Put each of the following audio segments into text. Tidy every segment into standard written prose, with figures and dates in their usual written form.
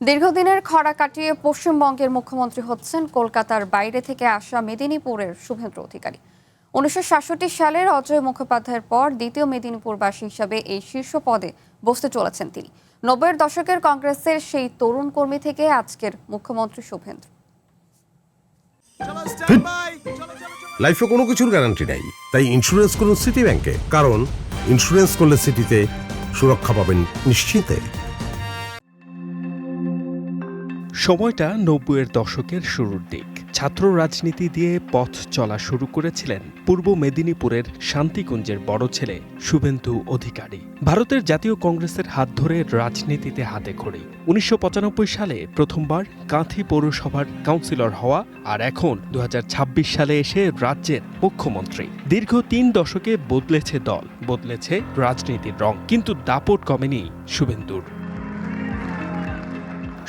দীর্ঘদিনের খরা কাটিয়ে পশ্চিমবঙ্গের মুখ্যমন্ত্রী হচ্ছেন কলকাতার বাইরে থেকে আসা মেদিনীপুরের শুভেন্দু অধিকারী। 1966 সালের অজয় মুখোপাধ্যায়ের পর দ্বিতীয় মেদিনীপুরবাসী হিসাবে এই শীর্ষ পদে বসতে চলেছেন তিনি। 90-এর দশকের কংগ্রেসের সেই তরুণ কর্মী থেকে আজকের মুখ্যমন্ত্রী শুভেন্দু। লাইফে কোনো কিছুর গ্যারান্টি নাই, তাই ইন্স্যুরেন্স করুন সিটি ব্যাংকে, কারণ ইন্স্যুরেন্স করলে সিটিতে সুরক্ষা পাবেন নিশ্চিন্তে। সময়টা 90-এর দশকের শুরুর দিক। ছাত্র রাজনীতি দিয়ে পথ চলা শুরু করেছিলেন পূর্ব মেদিনীপুরের শান্তিকুঞ্জের বড় ছেলে শুভেন্দু অধিকারী। ভারতের জাতীয় কংগ্রেসের হাত ধরে রাজনীতিতে হাতে খড়ি। 1995 সালে প্রথমবার কাঁথি পৌরসভার কাউন্সিলর হওয়া, আর এখন 2026 সালে এসে রাজ্যের মুখ্যমন্ত্রী। দীর্ঘ 3 দশকে বদলেছে দল, বদলেছে রাজনীতির রং, কিন্তু দাপট কমেনি শুভেন্দুর।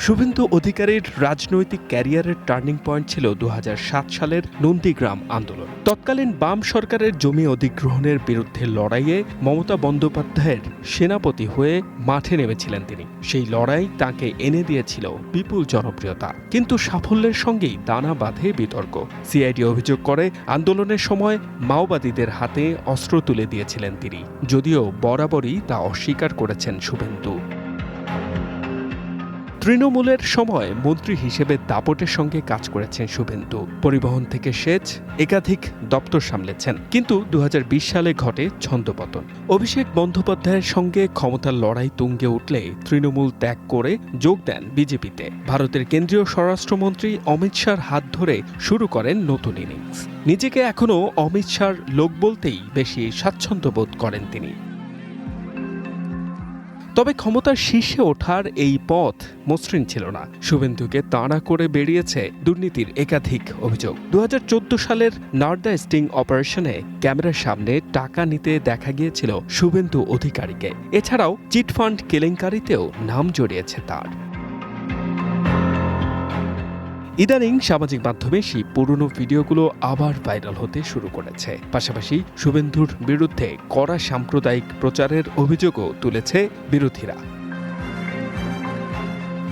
শুভেন্দু অধিকারীর রাজনৈতিক ক্যারিয়ারের টার্নিং পয়েন্ট ছিল 2007 সালের নন্দীগ্রাম আন্দোলন। তৎকালীন বাম সরকারের জমি অধিগ্রহণের বিরুদ্ধে লড়াইয়ে মমতা বন্দ্যোপাধ্যায়ের সেনাপতি হয়ে মাঠে নেমেছিলেন তিনি। সেই লড়াই তাঁকে এনে দিয়েছিল বিপুল জনপ্রিয়তা, কিন্তু সাফল্যের সঙ্গেই দানা বাঁধে বিতর্ক। সিআইডি অভিযোগ করে আন্দোলনের সময় মাওবাদীদের হাতে অস্ত্র তুলে দিয়েছিলেন তিনি, যদিও বরাবরই তা অস্বীকার করেছেন শুভেন্দু। তৃণমূলের সময় মন্ত্রী হিসেবে দাপটের সঙ্গে কাজ করেছেন শুভেন্দু। পরিবহন থেকে সেচ, একাধিক দপ্তর সামলেছেন। কিন্তু 2020 সালে ঘটে ছন্দপতন। অভিষেক বন্দ্যোপাধ্যায়ের সঙ্গে ক্ষমতার লড়াই তুঙ্গে উঠলে তৃণমূল ত্যাগ করে যোগ দেন বিজেপিতে। ভারতের কেন্দ্রীয় স্বরাষ্ট্রমন্ত্রী অমিত শাহর হাত ধরে শুরু করেন নতুন ইনিংস। নিজেকে এখনও অমিত শাহর লোক বলতেই বেশি স্বাচ্ছন্দ্য বোধ করেন তিনি। তবে ক্ষমতার শীর্ষে ওঠার এই পথ মসৃণ ছিল না। শুভেন্দুকে তাড়া করে বেরিয়েছে দুর্নীতির একাধিক অভিযোগ। 2014 সালের নারদা স্টিং অপারেশনে ক্যামেরার সামনে টাকা নিতে দেখা গিয়েছিল শুভেন্দু অধিকারীকে। এছাড়াও চিটফান্ড কেলেঙ্কারিতেও নাম জড়িয়েছে তার। ইদানিং সামাজিক মাধ্যমে সেই পুরনো ভিডিওগুলো আবার ভাইরাল হতে শুরু করেছে। পাশাপাশি শুভেন্দুর বিরুদ্ধে কড়া সাম্প্রদায়িক প্রচারের অভিযোগও তুলেছে বিরোধীরা।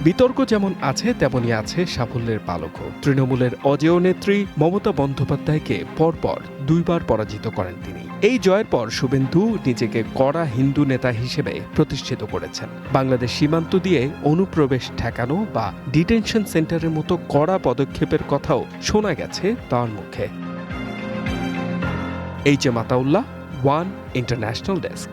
বিতর্ক যেমন আছে, তেমনই আছে সাফল্যের পালকও। তৃণমূলের অজেয় নেত্রী মমতা বন্দ্যোপাধ্যায়কে পরপর 2 বার পরাজিত করেন তিনি। এই জয়ের পর শুভেন্দু নিজেকে কড়া হিন্দু নেতা হিসেবে প্রতিষ্ঠিত করেছেন। বাংলাদেশ সীমান্ত দিয়ে অনুপ্রবেশ ঠেকানো বা ডিটেনশন সেন্টারের মতো কড়া পদক্ষেপের কথাও শোনা গেছে তার মুখে। H M Ataullah, one international desk.